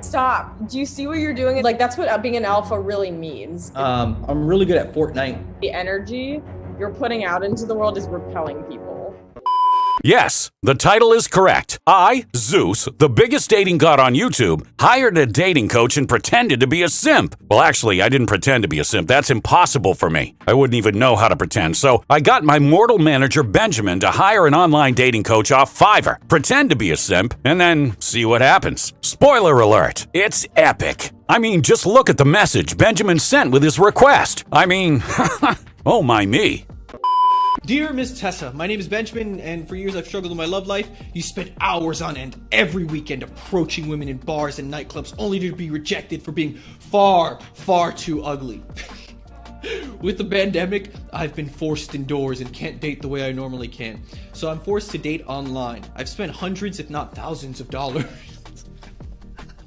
Stop. Do you see what you're doing? Like, that's what being an alpha really means. I'm really good at Fortnite. The energy you're putting out into the world is repelling people. Yes, the title is correct. I, Zeus, the biggest dating god on YouTube, hired a dating coach and pretended to be a simp. Well, actually, I didn't pretend to be a simp. That's impossible for me. I wouldn't even know how to pretend. So I got my mortal manager, Benjamin, to hire an online dating coach off Fiverr, pretend to be a simp, and then see what happens. Spoiler alert, it's epic. I mean, just look at the message Benjamin sent with his request. I mean, oh my me. Dear Miss Tessa, my name is Benjamin, and for years I've struggled in my love life. You spent hours on end every weekend approaching women in bars and nightclubs only to be rejected for being far, far too ugly. With the pandemic, I've been forced indoors and can't date the way I normally can. So I'm forced to date online. I've spent hundreds, if not thousands of dollars.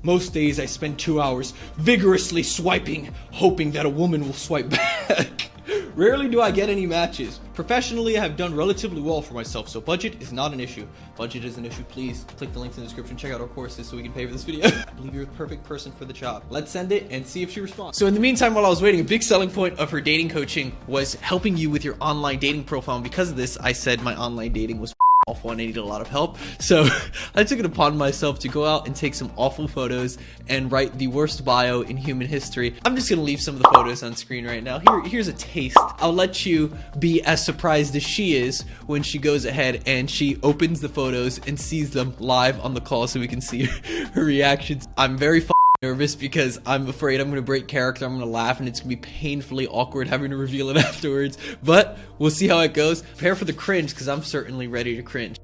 Most days I spend 2 hours vigorously swiping, hoping that a woman will swipe back. Rarely do I get any matches. Professionally, I have done relatively well for myself, so budget is not an issue. Budget is an issue, please click the links in the description, check out our courses so we can pay for this video. I believe you're the perfect person for the job. Let's send it and see if she responds. So in the meantime, while I was waiting, a big selling point of her dating coaching was helping you with your online dating profile. And because of this, I said my online dating was awful and I needed a lot of help. So I took it upon myself to go out and take some awful photos and write the worst bio in human history. I'm just gonna leave some of the photos on screen right now. Here's a taste. I'll let you be as surprised as she is when she goes ahead and she opens the photos and sees them live on the call so we can see her reactions. I'm very nervous because I'm afraid I'm gonna break character, I'm gonna laugh, and it's gonna be painfully awkward having to reveal it afterwards, but we'll see how it goes. Prepare for the cringe because I'm certainly ready to cringe.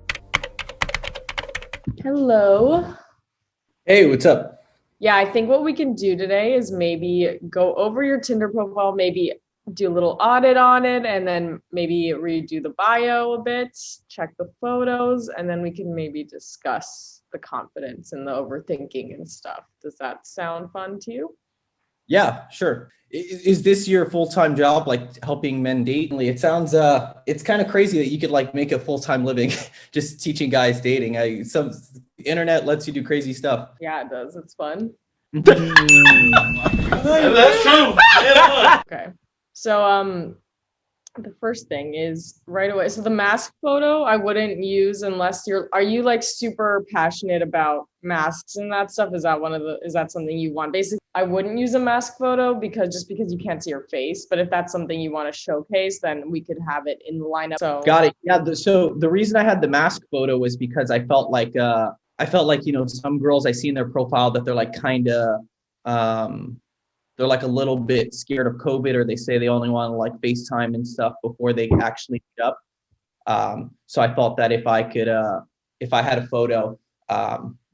Hello. Hey, what's up? Yeah, I think what we can do today is maybe go over your Tinder profile, maybe do a little audit on it, and then maybe redo the bio a bit, check the photos, and then we can maybe discuss the confidence and the overthinking and stuff. Does that sound fun to you? Yeah, sure. Is this your full-time job, like helping men date? It sounds, it's kind of crazy that you could like make a full-time living just teaching guys dating. Some internet lets you do crazy stuff. Yeah, it does. It's fun. That's true. Okay. So, the first thing is right away. So the mask photo I wouldn't use unless are you like super passionate about masks and that stuff? Is that something you want? Basically, I wouldn't use a mask photo because you can't see your face. But if that's something you want to showcase, then we could have it in the lineup. So got it. Yeah. So the reason I had the mask photo was because I felt like, some girls I see in their profile that they're like kind of, they're like a little bit scared of COVID, or they say they only want to like FaceTime and stuff before they actually meet up. So I thought that if I had a photo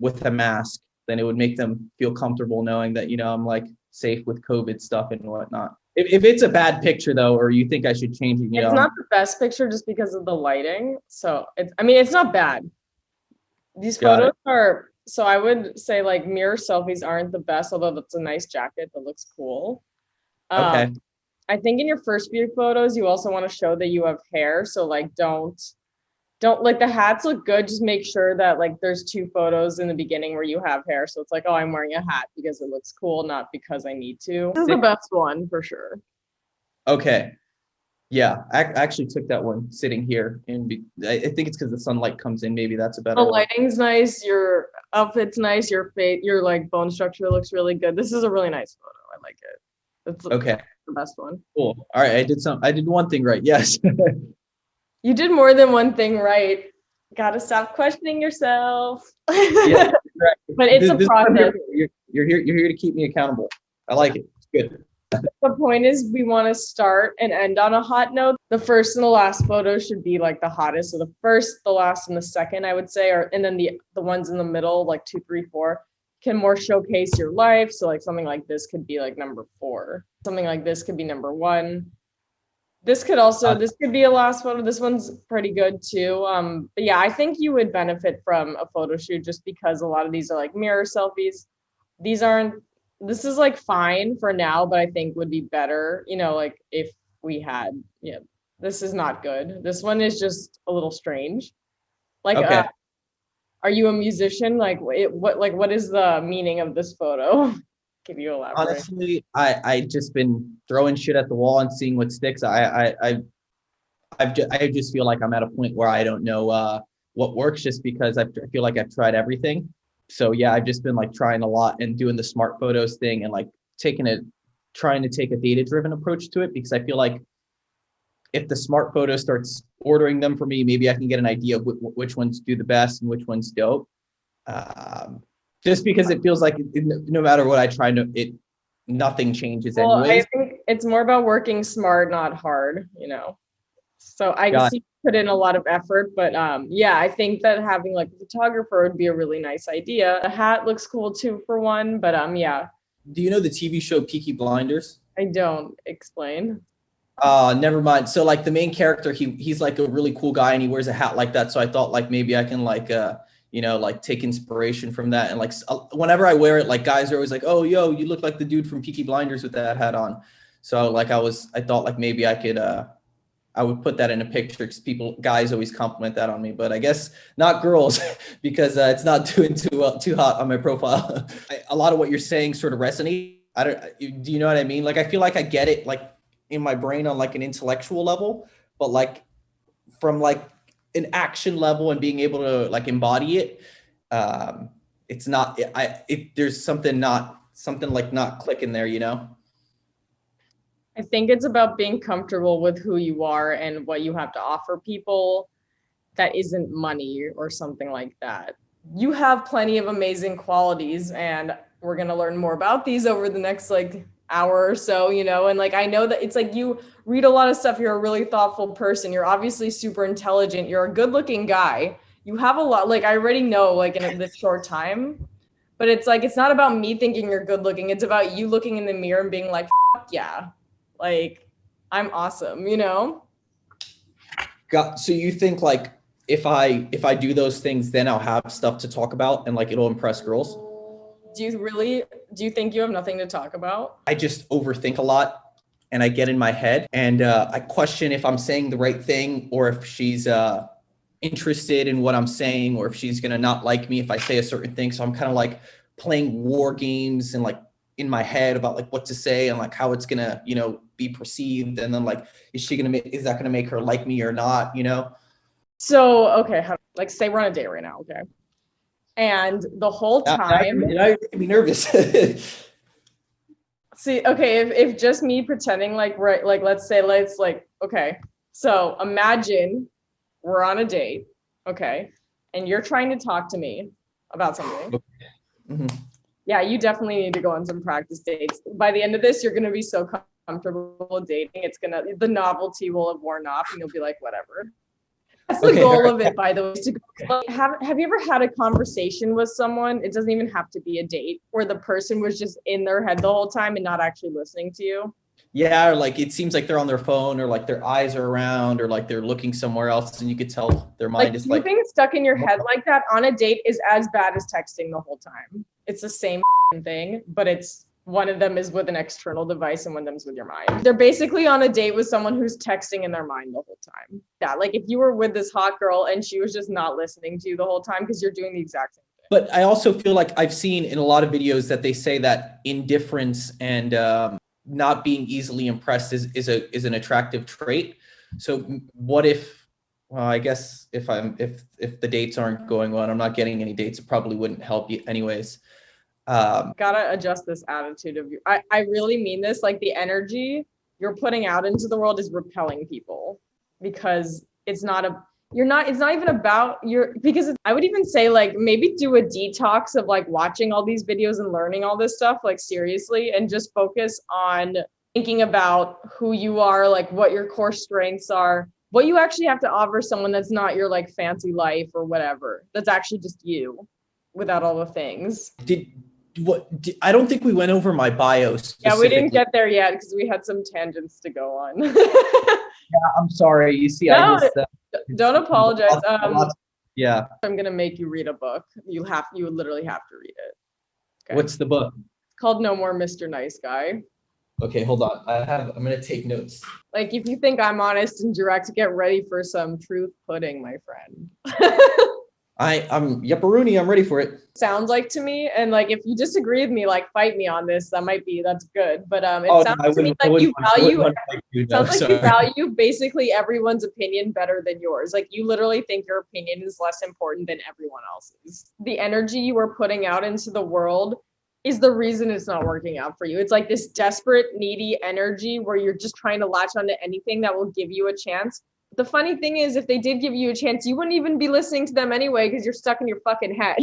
with a mask, then it would make them feel comfortable knowing that, I'm like safe with COVID stuff and whatnot. If it's a bad picture though, or you think I should change it, it's not the best picture just because of the lighting. So it's not bad. These photos are. So I would say like mirror selfies aren't the best, although that's a nice jacket that looks cool. Okay. I think in your first few photos, you also want to show that you have hair. So like don't like the hats look good. Just make sure that like there's 2 photos in the beginning where you have hair. So it's like, oh, I'm wearing a hat because it looks cool, not because I need to. This is the best one for sure. Okay. Yeah, I actually took that one sitting here, and I think it's because the sunlight comes in. Maybe that's a better The one. lighting's nice, your outfit's nice, your face, your like bone structure looks really good. This is a really nice photo. I like it. It's Okay. The best one. Cool. All right, I did one thing right. Yes. You did more than one thing right. Gotta stop questioning yourself. Yeah, right. But it's a process. You're here to keep me accountable. I like it. It's good. The point is we want to start and end on a hot note. The first and the last photo should be like the hottest. So the first, the last, and the second, I would say, and then the ones in the middle, like 2, 3, 4, can more showcase your life. So like something like this could be like number 4. Something like this could be number 1. This could be a last photo. This one's pretty good too. But yeah, I think you would benefit from a photo shoot just because a lot of these are like mirror selfies. This is like fine for now, but I think would be better, like if we had, this is not good. This one is just a little strange. Like, okay. Are you a musician? Like what is the meaning of this photo? Can you elaborate? Honestly, I just been throwing shit at the wall and seeing what sticks. I just feel like I'm at a point where I don't know what works, just because I feel like I've tried everything. So yeah, I've just been like trying a lot and doing the smart photos thing, and like trying to take a data driven approach to it, because I feel like if the smart photo starts ordering them for me, maybe I can get an idea of which ones do the best and which ones don't. Just because it feels like no matter what I try, nothing changes Well, I anyways. think it's more about working smart, not hard, you know. So I Got see you put in a lot of effort, but yeah, I think that having like a photographer would be a really nice idea. A hat looks cool too for one, but yeah, Do you know the TV show Peaky Blinders? I don't explain. Never mind. So like the main character, he's like a really cool guy and he wears a hat like that. So I thought like maybe I can like like take inspiration from that. And like whenever I wear it, like guys are always like, "Oh, yo, you look like the dude from Peaky Blinders with that hat on." So like I thought like maybe I would put that in a picture, because guys always compliment that on me, but I guess not girls because it's not doing too hot on my profile. A lot of what you're saying sort of resonates. Do you know what I mean? Like, I feel like I get it like in my brain on like an intellectual level, but like from like an action level and being able to like embody it, it's not, there's something like not clicking there, you know? I think it's about being comfortable with who you are and what you have to offer people that isn't money or something like that. You have plenty of amazing qualities, and we're going to learn more about these over the next like hour or so, you know. And like I know that it's like you read a lot of stuff, you're a really thoughtful person, you're obviously super intelligent, you're a good-looking guy. You have a lot, like I already know like in this short time, but it's like it's not about me thinking you're good looking, it's about you looking in the mirror and being like, fuck yeah, like I'm awesome, you know. So you think like if I do those things, then I'll have stuff to talk about and like it'll impress girls? Do you think you have nothing to talk about? I just overthink a lot and I get in my head and I question if I'm saying the right thing, or if she's interested in what I'm saying, or if she's gonna not like me if I say a certain thing. So I'm kind of like playing war games and like in my head about like what to say and like how it's gonna, be perceived. And then like, is that gonna make her like me or not, So okay, like say we're on a date right now, okay? And the whole time, I be nervous. see, okay, if just me pretending like right, like let's like okay, so imagine we're on a date, okay, and you're trying to talk to me about something. Mm-hmm. Yeah, you definitely need to go on some practice dates. By the end of this, you're gonna be so comfortable dating, the novelty will have worn off, and you'll be like, whatever. That's the goal of it, by the way. Is to go, have you ever had a conversation with someone? It doesn't even have to be a date, where the person was just in their head the whole time and not actually listening to you. Yeah, or like it seems like they're on their phone, or like their eyes are around, or like they're looking somewhere else, and you could tell their mind is like being stuck in your head like that on a date is as bad as texting the whole time. It's the same thing, but it's one of them is with an external device and one of them's with your mind. They're basically on a date with someone who's texting in their mind the whole time. Yeah, like if you were with this hot girl and she was just not listening to you the whole time because you're doing the exact same thing. But I also feel like I've seen in a lot of videos that they say that indifference and not being easily impressed is an attractive trait. So what if, well, I guess if the dates aren't going well and I'm not getting any dates, it probably wouldn't help you anyways. Gotta adjust this attitude of you. I really mean this, like the energy you're putting out into the world is repelling people, because it's not even about because I would even say like maybe do a detox of like watching all these videos and learning all this stuff like seriously, and just focus on thinking about who you are, like what your core strengths are, what you actually have to offer someone that's not your like fancy life or whatever, that's actually just you without all the things. I don't think we went over my bio Yeah, we didn't get there yet because we had some tangents to go on. Yeah, I'm sorry. You see, no, don't apologize. Yeah. I'm gonna make you read a book. You literally have to read it. Okay. What's the book? It's called No More Mr. Nice Guy. Okay, hold on. I'm gonna take notes. Like if you think I'm honest and direct, get ready for some truth pudding, my friend. I'm Yepperoonie. I'm ready for it. Sounds like to me. And like, if you disagree with me, like fight me on this. That's good. But it Oh, no, sounds to me like you value, sounds like you value basically everyone's opinion better than yours. Like you literally think your opinion is less important than everyone else's. The energy you are putting out into the world is the reason it's not working out for you. It's like this desperate, needy energy where you're just trying to latch onto anything that will give you a chance. The funny thing is, if they did give you a chance, you wouldn't even be listening to them anyway because you're stuck in your fucking head.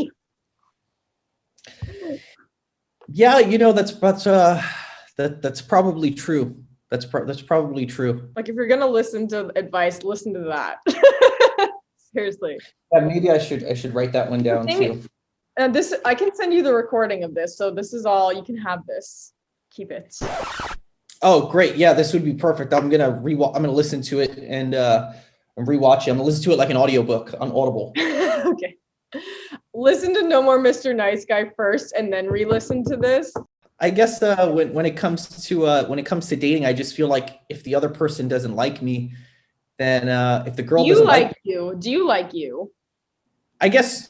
Yeah, that's probably true. That's probably true. Like if you're gonna listen to advice, listen to that. Seriously. Yeah, maybe I should write that one down too. And this, I can send you the recording of this. So this is all, you can have this. Keep it. Oh, great. Yeah, this would be perfect. I'm gonna listen to it and rewatch it. I'm gonna listen to it like an audiobook on Audible. Okay. Listen to No More Mr. Nice Guy first and then re-listen to this. I guess when it comes to dating, I just feel like if the other person doesn't like me, then if the girl doesn't like you, do you like you? I guess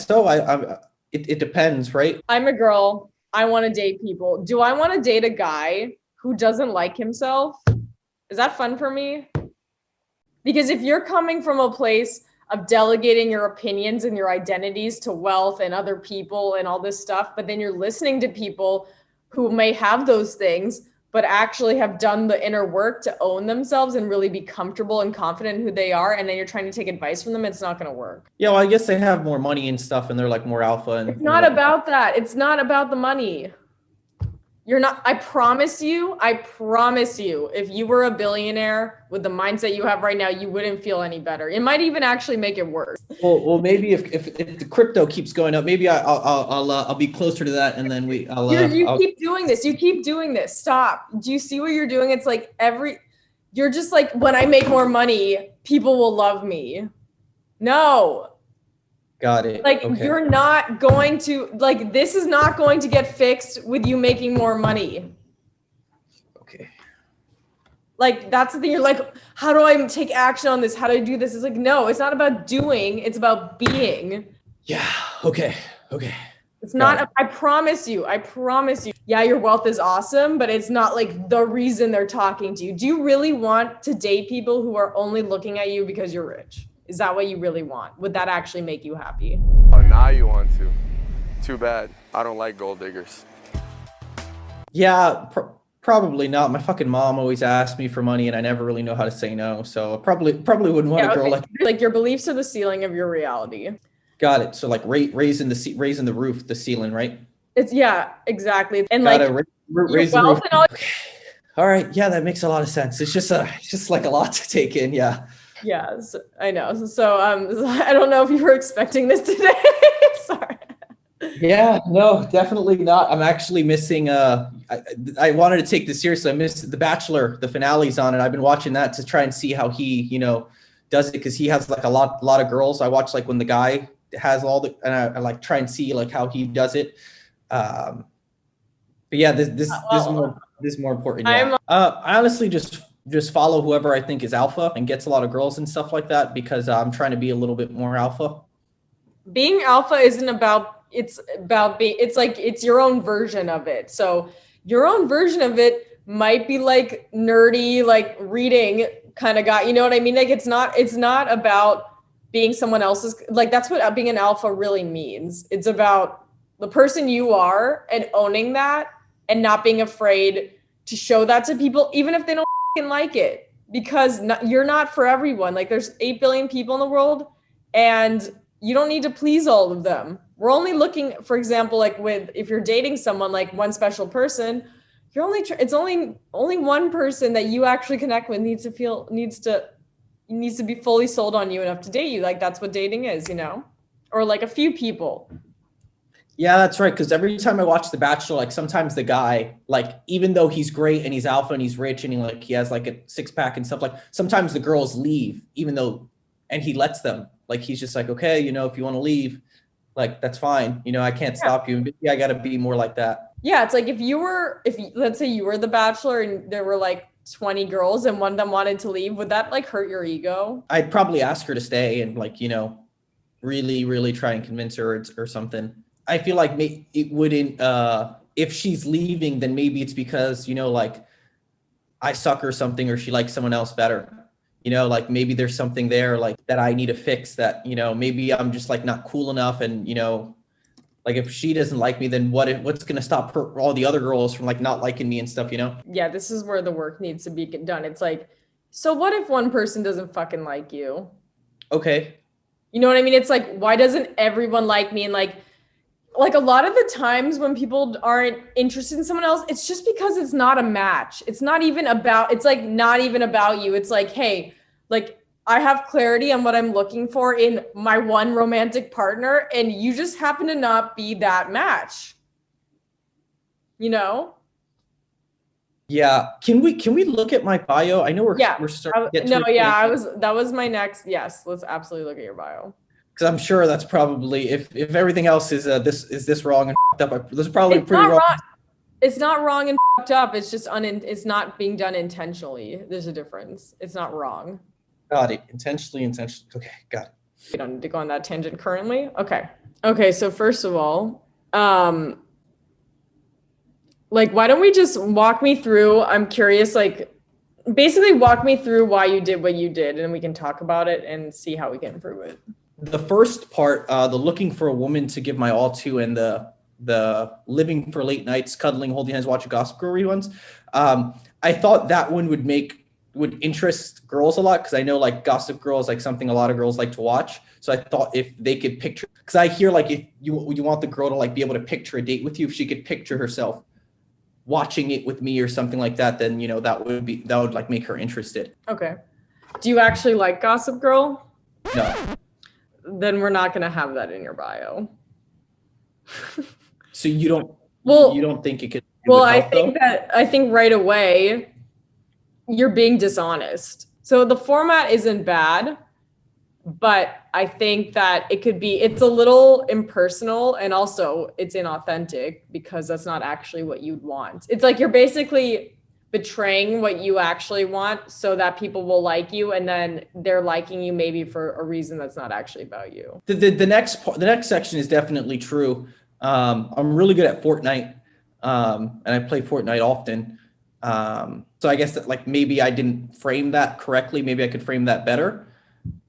so. It depends, right? I'm a girl. I want to date people. Do I want to date a guy who doesn't like himself? Is that fun for me? Because if you're coming from a place of delegating your opinions and your identities to wealth and other people and all this stuff, but then you're listening to people who may have those things, but actually have done the inner work to own themselves and really be comfortable and confident in who they are, and then you're trying to take advice from them, it's not going to work. Yeah, well, I guess they have more money and stuff, and they're like more alpha. And it's not about that. It's not about the money. You're not, I promise you, if you were a billionaire with the mindset you have right now, you wouldn't feel any better. It might even actually make it worse. Well, maybe if the crypto keeps going up, maybe I'll be closer to that, and then you keep doing this. You keep doing this. Stop. Do you see what you're doing? It's like you're just like, when I make more money, people will love me. No. Got it. Like, okay. You're not going to, like, this is not going to get fixed with you making more money. Okay. Like, that's the thing. You're like, how do I take action on this? How do I do this? It's like, no, it's not about doing. It's about being. Yeah. Okay. It's not, I promise you. Yeah, your wealth is awesome, but it's not like the reason they're talking to you. Do you really want to date people who are only looking at you because you're rich? Is that what you really want? Would that actually make you happy? Oh, now you want to. Too bad. I don't like gold diggers. Yeah, probably not. My fucking mom always asked me for money, and I never really know how to say no. So probably wouldn't want a girl like your beliefs are the ceiling of your reality. Got it. So like raising the roof, the ceiling, right? It's exactly. And like raise the roof. Okay. All right. Yeah, that makes a lot of sense. It's just like a lot to take in. Yeah. Yes, I know. So I don't know if you were expecting this today. Sorry. Yeah, no, definitely not. I'm actually missing I wanted to take this seriously. I missed The Bachelor, the finale's on it. I've been watching that to try and see how he, does it, because he has like a lot of girls. I watch like when the guy has all the, and I like try and see like how he does it. But yeah, this is more important. Yeah. I honestly just follow whoever I think is alpha and gets a lot of girls and stuff like that, because I'm trying to be a little bit more alpha. Being alpha isn't about, it's like, it's your own version of it. So your own version of it might be like nerdy, like reading kind of guy, you know what I mean? Like it's not about being someone else's, like that's what being an alpha really means. It's about the person you are and owning that and not being afraid to show that to people, even if they don't like it, because you're not for everyone. Like there's 8 billion people in the world and you don't need to please all of them. We're only looking, for example, like if you're dating someone, like one special person, it's only one person that you actually connect with needs to be fully sold on you enough to date you. Like that's what dating is, or like a few people. Yeah, that's right. Because every time I watch The Bachelor, like sometimes the guy, like even though he's great and he's alpha and he's rich and he has like a 6-pack and stuff, like sometimes the girls leave, and he lets them. Like he's just like, okay, if you want to leave, like that's fine. I can't stop you. But I got to be more like that. Yeah, it's like let's say you were the Bachelor and there were like 20 girls and one of them wanted to leave, would that like hurt your ego? I'd probably ask her to stay and like, really, really try and convince her or something. I feel like it wouldn't, if she's leaving, then maybe it's because, like I suck or something, or she likes someone else better. Like maybe there's something there like that I need to fix that, maybe I'm just like not cool enough. And, like if she doesn't like me, then what's going to stop all the other girls from like not liking me and stuff, Yeah, this is where the work needs to be done. It's like, so what if one person doesn't fucking like you? Okay. You know what I mean? It's like, why doesn't everyone like me? And like a lot of the times when people aren't interested in someone else, it's just because it's not a match. It's not even about, it's like not even about you. It's like, hey, like I have clarity on what I'm looking for in my one romantic partner, and you just happen to not be that match. Yeah. Can we look at my bio? I know we're starting to get to that was my next. Yes, let's absolutely look at your bio. Because I'm sure that's probably if everything else is this wrong and up, this is probably It's pretty not wrong. It's not wrong and up. It's just it's not being done intentionally. There's a difference. It's not wrong. Got it. Intentionally. Okay, got it. We don't need to go on that tangent currently. Okay. So first of all, like, why don't we just walk me through? I'm curious, like, basically walk me through why you did what you did, and we can talk about it and see how we can improve it. The first part, the looking for a woman to give my all to, and the living for late nights, cuddling, holding hands, watching Gossip Girl reruns. I thought that one would interest girls a lot, because I know like Gossip Girl is like something a lot of girls like to watch. So I thought if they could picture, because I hear like if you want the girl to like be able to picture a date with you, if she could picture herself watching it with me or something like that, then that would like make her interested. Okay. Do you actually like Gossip Girl? No. Then we're not gonna have that in your bio. So you don't think it could? I think right away you're being dishonest. So the format isn't bad, but I think that it's a little impersonal, and also it's inauthentic because that's not actually what you'd want. It's like you're basically betraying what you actually want so that people will like you, and then they're liking you maybe for a reason that's not actually about you. The next section is definitely true. I'm really good at Fortnite, and I play Fortnite often. So I guess that like maybe I didn't frame that correctly. Maybe I could frame that better.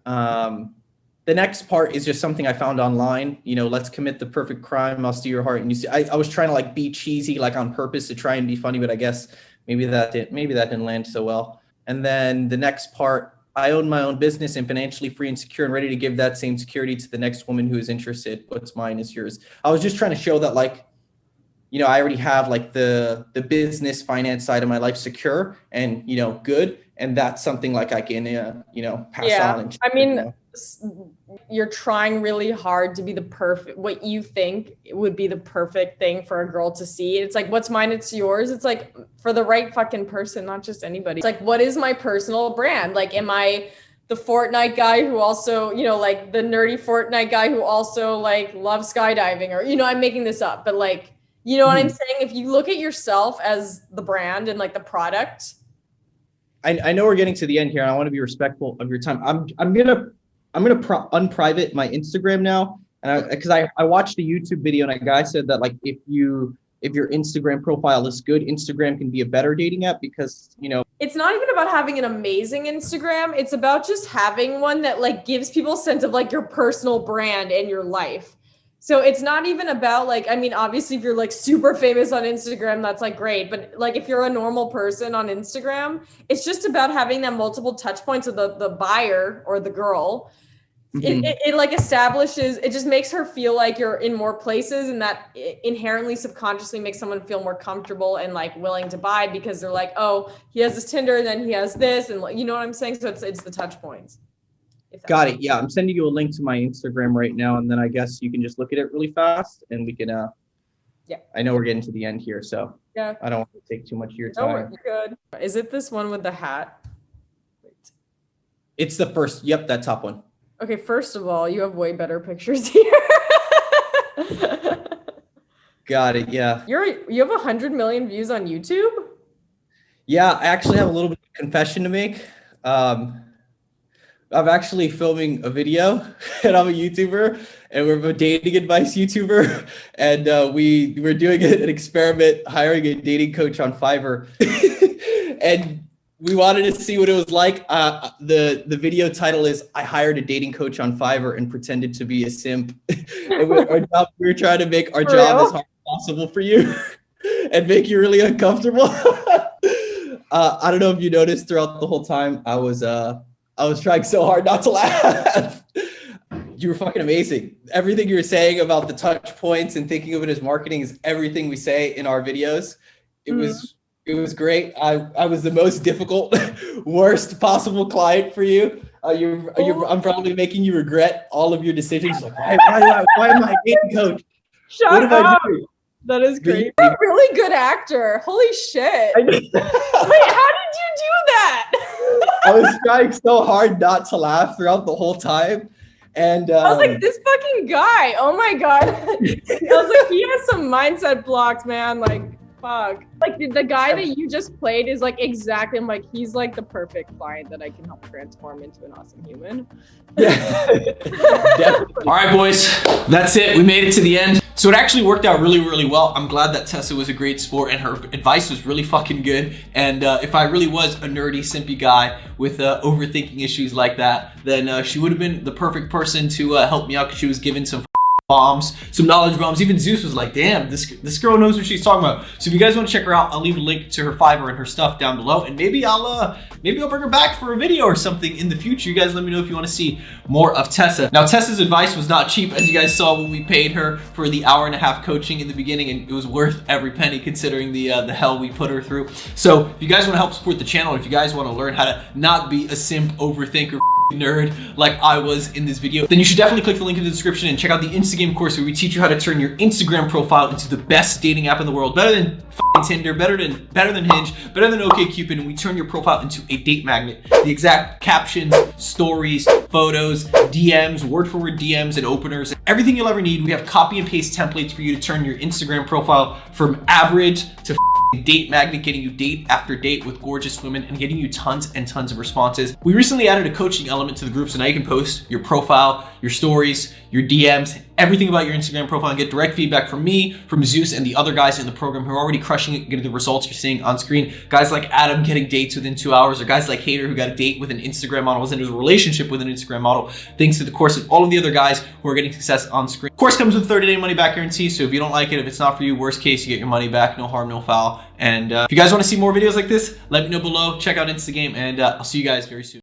The next part is just something I found online. Let's commit the perfect crime. I'll steal your heart. And you see, I was trying to like be cheesy, like on purpose to try and be funny, but I guess maybe that didn't land so well. And then the next part, I own my own business and financially free and secure and ready to give that same security to the next woman who is interested. What's mine is yours. I was just trying to show that like, I already have like the business finance side of my life secure and, good. And that's something like I can, pass on. And I mean, you're trying really hard to be what you think would be the perfect thing for a girl to see. It's like, what's mine, it's yours. It's like for the right fucking person, not just anybody. It's like, what is my personal brand? Like, am I the Fortnite guy who also, like the nerdy Fortnite guy who also like loves skydiving, or, I'm making this up, but like, what I'm saying? If you look at yourself as the brand and like the product. I know we're getting to the end here, and I want to be respectful of your time. I'm gonna unprivate my Instagram now, and because I watched a YouTube video, and a guy said that like if your Instagram profile is good, Instagram can be a better dating app because it's not even about having an amazing Instagram. It's about just having one that like gives people a sense of like your personal brand and your life. So it's not even about like, I mean, obviously if you're like super famous on Instagram, that's like great. But like if you're a normal person on Instagram, it's just about having that multiple touch points with the buyer or the girl. It like establishes, it just makes her feel like you're in more places, and that inherently subconsciously makes someone feel more comfortable and like willing to buy because they're like, oh, he has this Tinder and then he has this, and you know what I'm saying? So it's the touch points. Got it. Yeah, I'm sending you a link to my Instagram right now, and then I guess you can just look at it really fast, and we can. Yeah. I know we're getting to the end here, so yeah, I don't want to take too much of your time. No, you're good. Is it this one with the hat? Wait. It's the first. Yep, that top one. Okay, first of all, you have way better pictures here. Got it. Yeah. You have 100 million views on YouTube? Yeah, I actually have a little bit of confession to make. I'm actually filming a video, and I'm a YouTuber, and we're a dating advice YouTuber, and we're doing an experiment hiring a dating coach on Fiverr, and we wanted to see what it was like. The video title is "I hired a dating coach on Fiverr and pretended to be a simp." And we're trying to make our job as hard as possible for you and make you really uncomfortable. I don't know if you noticed throughout the whole time I was trying so hard not to laugh. You were fucking amazing. Everything you were saying about the touch points and thinking of it as marketing is everything we say in our videos. It was great. I was the most difficult, worst possible client for you. I'm probably making you regret all of your decisions. Like, why am I a dating coach? Shut up. That is great. You're a really good actor. Holy shit. Wait, how did you do that? I was trying so hard not to laugh throughout the whole time. And I was like, this fucking guy. Oh my God. I was like, he has some mindset blocks, man. Like, fuck. Like the guy that you just played is like exactly, I'm like, he's like the perfect client that I can help transform into an awesome human. Yeah. All right, boys, that's it. We made it to the end. So it actually worked out really, really well. I'm glad that Tessa was a great sport and her advice was really fucking good. And if I really was a nerdy, simpy guy with overthinking issues like that, then she would have been the perfect person to help me out, because she was given some bombs, some knowledge bombs. Even Zeus was like, damn, this girl knows what she's talking about. So if you guys want to check her out, I'll leave a link to her Fiverr and her stuff down below, and maybe I'll bring her back for a video or something in the future. You guys let me know if you want to see more of Tessa. Now, Tessa's advice was not cheap, as you guys saw when we paid her for the hour-and-a-half coaching in the beginning, and it was worth every penny considering the hell we put her through. So if you guys want to help support the channel, if you guys want to learn how to not be a simp, overthinker, nerd like I was in this video, then you should definitely click the link in the description and check out the Instagram course where we teach you how to turn your Instagram profile into the best dating app in the world. Better than Tinder, better than Hinge, better than OkCupid, and we turn your profile into a date magnet. The exact captions, stories, photos, DMs, word for word DMs and openers, everything you'll ever need. We have copy and paste templates for you to turn your Instagram profile from average to date magnet, getting you date after date with gorgeous women and getting you tons and tons of responses. We recently added a coaching element to the group, so now you can post your profile, your stories, your DMs, everything about your Instagram profile, and get direct feedback from me, from Zeus, and the other guys in the program who are already crushing it, getting the results you're seeing on screen. Guys like Adam getting dates within 2 hours, or guys like Hater who got a date with an Instagram model, was in a relationship with an Instagram model, thanks to the course, and all of the other guys who are getting success on screen. Course comes with 30-day money back guarantee, so if you don't like it, if it's not for you, worst case, you get your money back, no harm, no foul. And if you guys want to see more videos like this, let me know below, check out Instagame, and I'll see you guys very soon.